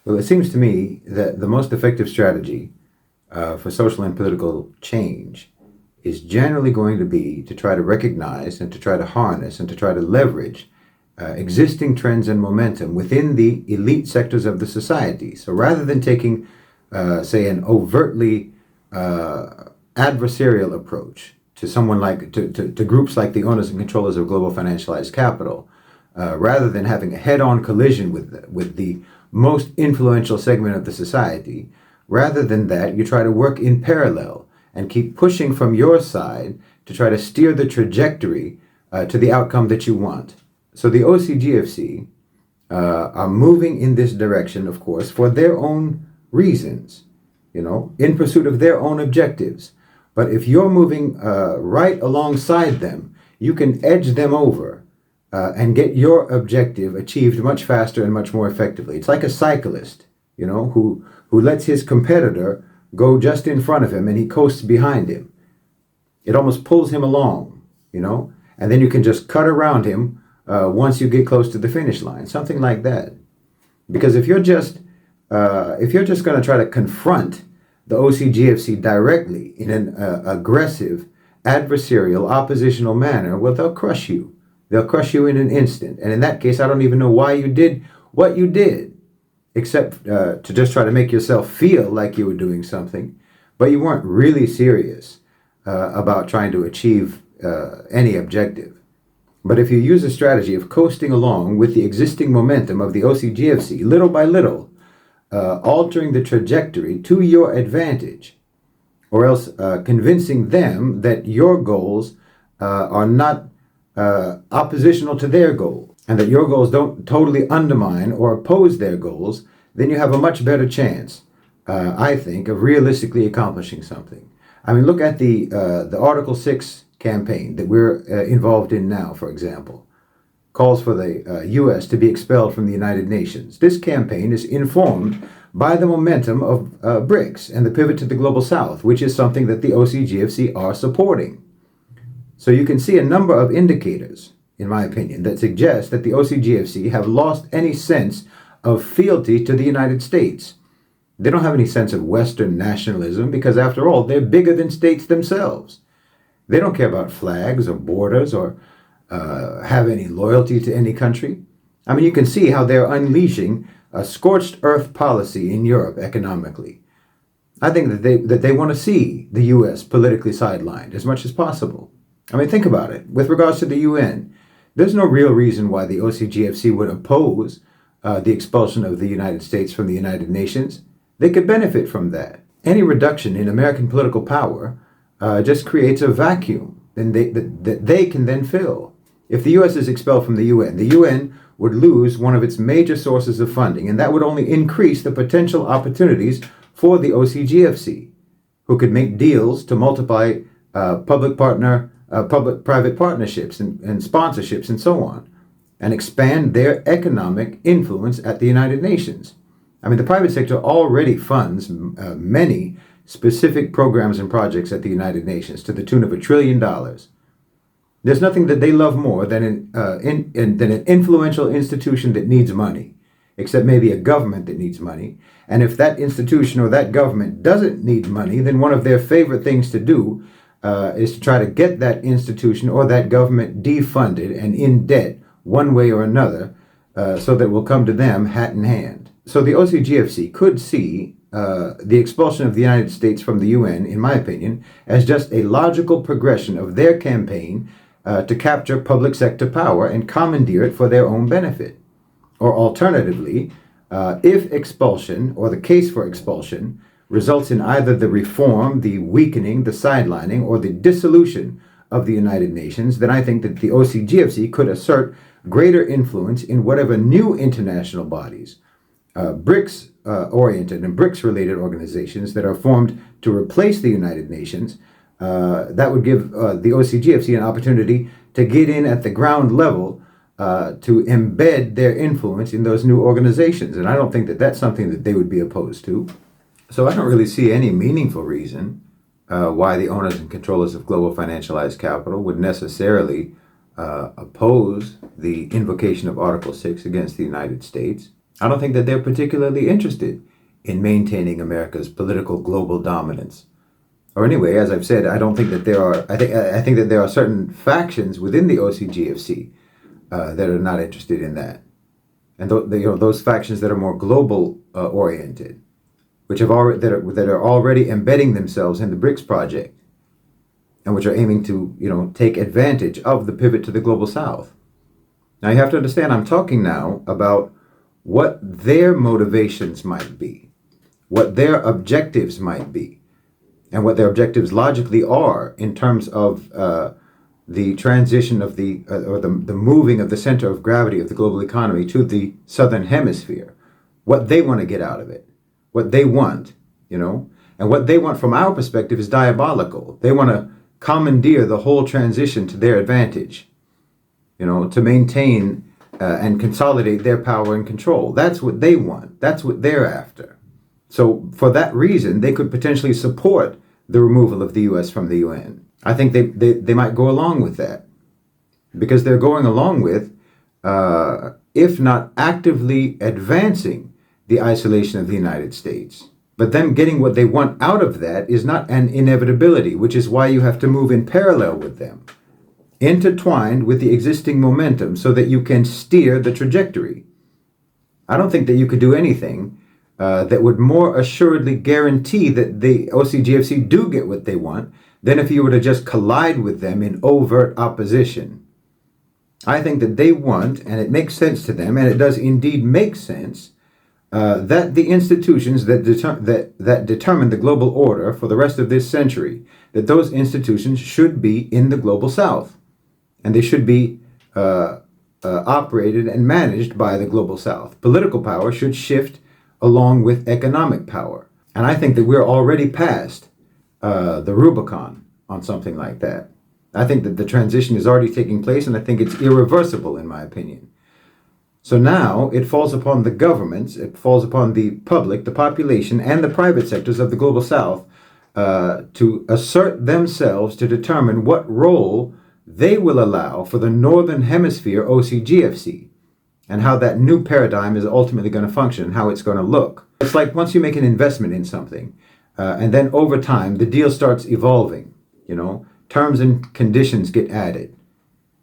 Well, it seems to me that the most effective strategy for social and political change is generally going to be to try to recognize and to try to harness and to try to leverage existing trends and momentum within the elite sectors of the society. So rather than taking, say, an overtly adversarial approach to someone like to groups like the owners and controllers of global financialized capital, rather than having a head-on collision with the most influential segment of the society, rather than that, you try to work in parallel and keep pushing from your side to try to steer the trajectory to the outcome that you want. So the OCGFC are moving in this direction, of course, for their own reasons, in pursuit of their own objectives. But if you're moving right alongside them, you can edge them over and get your objective achieved much faster and much more effectively. It's like a cyclist, who lets his competitor go just in front of him and he coasts behind him. It almost pulls him along, and then you can just cut around him once you get close to the finish line, something like that. Because if you're just going to try to confront the OCGFC directly in an aggressive, adversarial, oppositional manner, well, they'll crush you. They'll crush you in an instant. And in that case, I don't even know why you did what you did, except to just try to make yourself feel like you were doing something. But you weren't really serious about trying to achieve any objective. But if you use a strategy of coasting along with the existing momentum of the OCGFC, little by little, altering the trajectory to your advantage, or else convincing them that your goals are not oppositional to their goal, and that your goals don't totally undermine or oppose their goals, then you have a much better chance, I think, of realistically accomplishing something. I mean, look at the Article 6 campaign that we're involved in now, for example. Calls for the U.S. to be expelled from the United Nations. This campaign is informed by the momentum of BRICS and the pivot to the Global South, which is something that the OCGFC are supporting. So you can see a number of indicators, in my opinion, that suggest that the OCGFC have lost any sense of fealty to the United States. They don't have any sense of Western nationalism because, after all, they're bigger than states themselves. They don't care about flags or borders or have any loyalty to any country. I mean, you can see how they're unleashing a scorched earth policy in Europe economically. I think that they want to see the U.S. politically sidelined as much as possible. I mean, think about it. With regards to the UN, there's no real reason why the OCGFC would oppose the expulsion of the United States from the United Nations. They could benefit from that. Any reduction in American political power just creates a vacuum that they can then fill. If the U.S. is expelled from the UN would lose one of its major sources of funding, and that would only increase the potential opportunities for the OCGFC, who could make deals to multiply public-private partnerships and sponsorships and so on, and expand their economic influence at the United Nations. I mean, the private sector already funds many specific programs and projects at the United Nations to the tune of $1 trillion. There's nothing that they love more than an influential institution that needs money, except maybe a government that needs money. And if that institution or that government doesn't need money, then one of their favorite things to do is to try to get that institution or that government defunded and in debt one way or another, so that it will come to them hat in hand. So the OCGFC could see the expulsion of the United States from the UN, in my opinion, as just a logical progression of their campaign to capture public sector power and commandeer it for their own benefit. Or alternatively, if expulsion, or the case for expulsion, results in either the reform, the weakening, the sidelining, or the dissolution of the United Nations, then I think that the OCGFC could assert greater influence in whatever new international bodies, BRICS-oriented and BRICS-related organizations that are formed to replace the United Nations. That would give the OCGFC an opportunity to get in at the ground level to embed their influence in those new organizations. And I don't think that that's something that they would be opposed to. So I don't really see any meaningful reason why the owners and controllers of global financialized capital would necessarily oppose the invocation of Article 6 against the United States. I don't think that they're particularly interested in maintaining America's political global dominance. Or anyway, as I've said, I don't think that there are. I think that there are certain factions within the OCGFC that are not interested in that, and those factions that are more global oriented, which have already that are already embedding themselves in the BRICS project, and which are aiming to take advantage of the pivot to the global South. Now you have to understand, I'm talking now about what their motivations might be, what their objectives might be, and what their objectives logically are in terms of the transition of the moving of the center of gravity of the global economy to the southern hemisphere, what they want to get out of it, what they want, and what they want from our perspective is diabolical. They want to commandeer the whole transition to their advantage, to maintain and consolidate their power and control. That's what they want. That's what they're after. So for that reason, they could potentially support the removal of the U.S. from the UN. I think they might go along with that because they're going along with, if not actively advancing the isolation of the United States. But them getting what they want out of that is not an inevitability, which is why you have to move in parallel with them, intertwined with the existing momentum so that you can steer the trajectory. I don't think that you could do anything that would more assuredly guarantee that the OCGFC do get what they want than if you were to just collide with them in overt opposition. I think that they want, and it makes sense to them, and it does indeed make sense, that the institutions that determine the global order for the rest of this century, that those institutions should be in the global South, and they should be operated and managed by the global South. Political power should shift along with economic power. And I think that we're already past the Rubicon on something like that. I think that the transition is already taking place, and I think it's irreversible, in my opinion. So now it falls upon the governments, it falls upon the public, the population, and the private sectors of the global South to assert themselves to determine what role they will allow for the Northern Hemisphere OCGFC, and how that new paradigm is ultimately going to function and how it's going to look. It's like once you make an investment in something, and then over time the deal starts evolving, terms and conditions get added,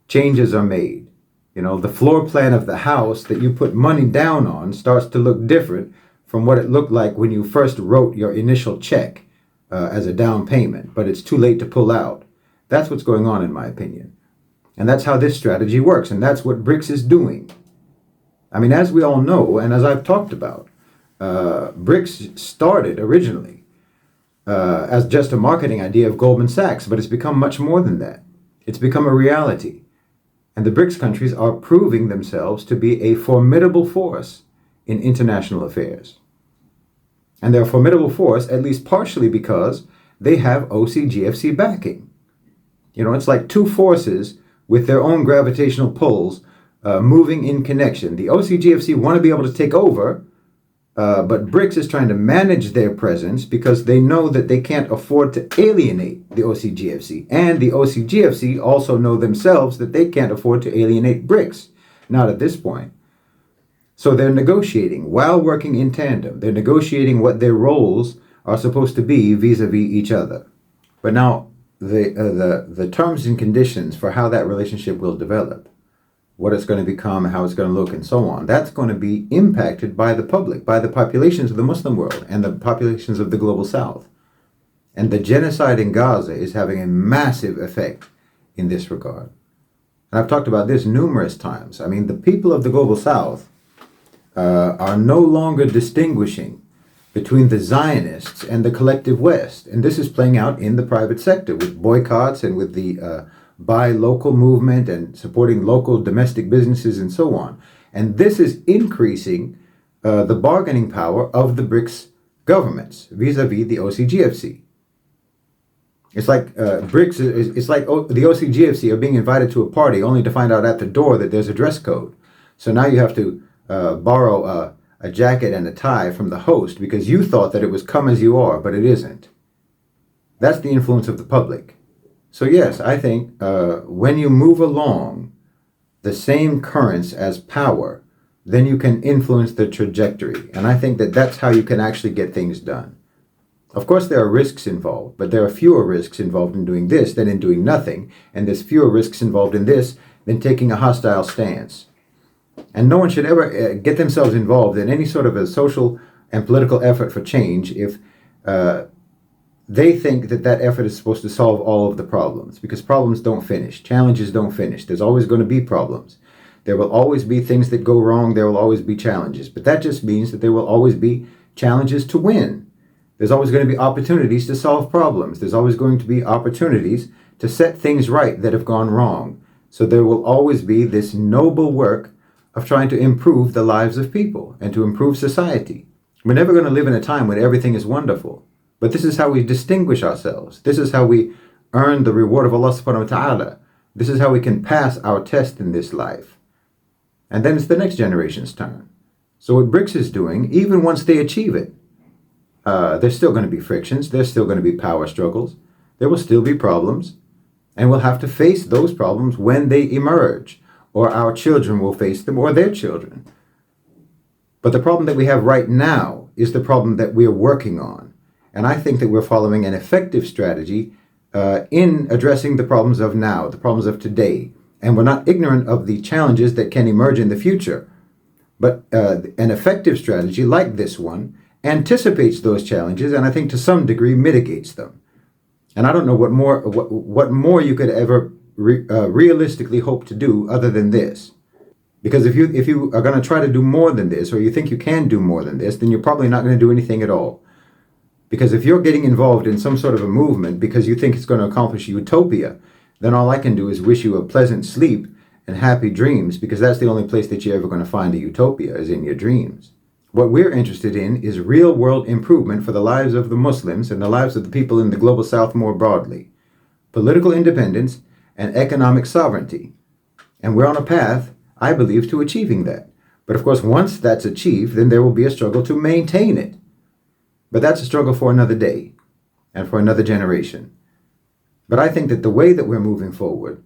changes are made. The floor plan of the house that you put money down on starts to look different from what it looked like when you first wrote your initial check as a down payment, but it's too late to pull out. That's what's going on, in my opinion. And that's how this strategy works, and that's what BRICS is doing. I mean, as we all know, and as I've talked about, BRICS started originally as just a marketing idea of Goldman Sachs, but it's become much more than that. It's become a reality. And the BRICS countries are proving themselves to be a formidable force in international affairs. And they're a formidable force, at least partially because they have OCGFC backing. It's like two forces with their own gravitational pulls moving in connection. The OCGFC want to be able to take over, but BRICS is trying to manage their presence because they know that they can't afford to alienate the OCGFC. And the OCGFC also know themselves that they can't afford to alienate BRICS, not at this point. So they're negotiating while working in tandem. They're negotiating what their roles are supposed to be vis-a-vis each other. But now the terms and conditions for how that relationship will develop, what it's going to become, how it's going to look, and so on, that's going to be impacted by the public, by the populations of the Muslim world and the populations of the global South. And the genocide in Gaza is having a massive effect in this regard. And I've talked about this numerous times. I mean, the people of the global South are no longer distinguishing between the Zionists and the collective West. And this is playing out in the private sector with boycotts and with the buy local movement and supporting local domestic businesses and so on. And this is increasing the bargaining power of the BRICS governments vis-a-vis the OCGFC. It's like it's like the OCGFC are being invited to a party only to find out at the door that there's a dress code. So now you have to borrow a jacket and a tie from the host because you thought that it was come as you are, but it isn't. That's the influence of the public. So yes, I think when you move along the same currents as power, then you can influence the trajectory. And I think that that's how you can actually get things done. Of course, there are risks involved, but there are fewer risks involved in doing this than in doing nothing. And there's fewer risks involved in this than taking a hostile stance. And no one should ever get themselves involved in any sort of a social and political effort for change if they think that that effort is supposed to solve all of the problems, because problems don't finish. Challenges don't finish. There's always going to be problems. There will always be things that go wrong. There will always be challenges. But that just means that there will always be challenges to win. There's always going to be opportunities to solve problems. There's always going to be opportunities to set things right that have gone wrong. So there will always be this noble work of trying to improve the lives of people and to improve society. We're never going to live in a time when everything is wonderful. But this is how we distinguish ourselves. This is how we earn the reward of Allah subhanahu wa ta'ala. This is how we can pass our test in this life. And then it's the next generation's turn. So what BRICS is doing, even once they achieve it, there's still going to be frictions. There's still going to be power struggles. There will still be problems. And we'll have to face those problems when they emerge. Or our children will face them, or their children. But the problem that we have right now is the problem that we're working on. And I think that we're following an effective strategy in addressing the problems of now, the problems of today. And we're not ignorant of the challenges that can emerge in the future. But an effective strategy like this one anticipates those challenges and I think to some degree mitigates them. And I don't know what more you could ever realistically hope to do other than this. Because if you are going to try to do more than this, or you think you can do more than this, then you're probably not going to do anything at all. Because if you're getting involved in some sort of a movement because you think it's going to accomplish utopia, then all I can do is wish you a pleasant sleep and happy dreams, because that's the only place that you're ever going to find a utopia, is in your dreams. What we're interested in is real world improvement for the lives of the Muslims and the lives of the people in the global south more broadly. Political independence and economic sovereignty. And we're on a path, I believe, to achieving that. But of course, once that's achieved, then there will be a struggle to maintain it. But that's a struggle for another day and for another generation. But I think that the way that we're moving forward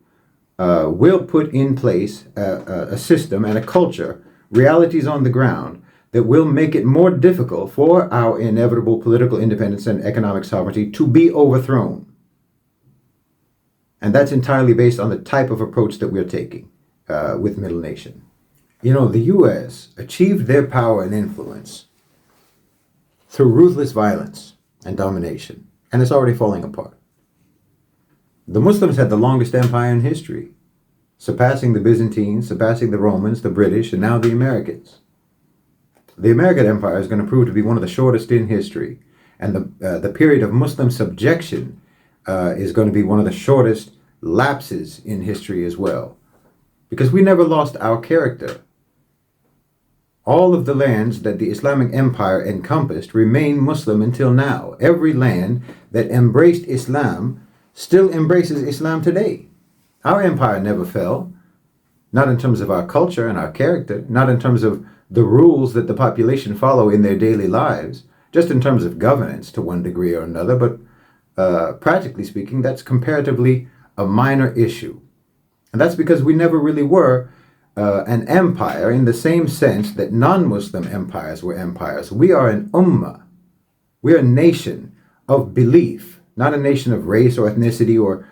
will put in place a system and a culture, realities on the ground, that will make it more difficult for our inevitable political independence and economic sovereignty to be overthrown. And that's entirely based on the type of approach that we're taking with Middle Nation. You know, the U.S. achieved their power and influence through ruthless violence and domination, and it's already falling apart. The Muslims had the longest empire in history, surpassing the Byzantines, surpassing the Romans, the British, and now the Americans. The American empire is going to prove to be one of the shortest in history, and the period of Muslim subjection is going to be one of the shortest lapses in history as well, because we never lost our character. All of the lands that the Islamic Empire encompassed remain Muslim until now. Every land that embraced Islam still embraces Islam today. Our empire never fell, not in terms of our culture and our character, not in terms of the rules that the population follow in their daily lives, just in terms of governance to one degree or another, but practically speaking, that's comparatively a minor issue. And that's because we never really were an empire in the same sense that non-Muslim empires were empires. We are an ummah. We're a nation of belief, not a nation of race or ethnicity or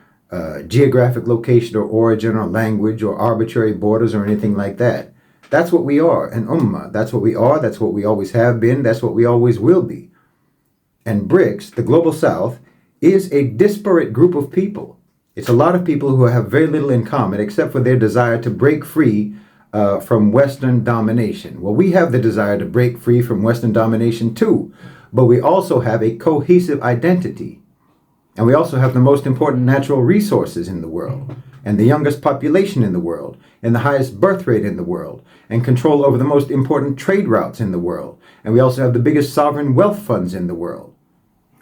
geographic location or origin or language or arbitrary borders or anything like that. That's what we are, an ummah. That's what we are. That's what we always have been. That's what we always will be. And BRICS, the Global South, is a disparate group of people. It's a lot of people who have very little in common except for their desire to break free from Western domination. Well, we have the desire to break free from Western domination too, but we also have a cohesive identity. And we also have the most important natural resources in the world, and the youngest population in the world, and the highest birth rate in the world, and control over the most important trade routes in the world. And we also have the biggest sovereign wealth funds in the world.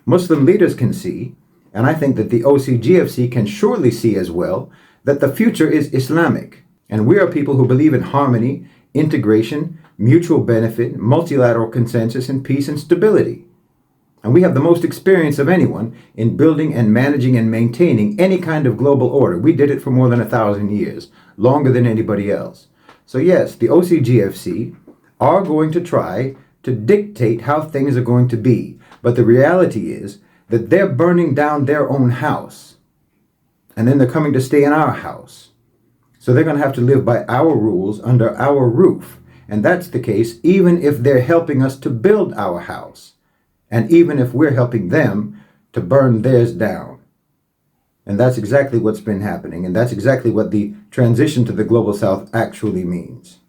Muslim leaders can see, and I think that the OCGFC can surely see as well, that the future is Islamic. And we are people who believe in harmony, integration, mutual benefit, multilateral consensus, and peace and stability. And we have the most experience of anyone in building and managing and maintaining any kind of global order. We did it for more than 1,000 years, longer than anybody else. So yes, the OCGFC are going to try to dictate how things are going to be. But the reality is that they're burning down their own house. And then they're coming to stay in our house. So they're going to have to live by our rules under our roof. And that's the case even if they're helping us to build our house. And even if we're helping them to burn theirs down. And that's exactly what's been happening. And that's exactly what the transition to the Global South actually means.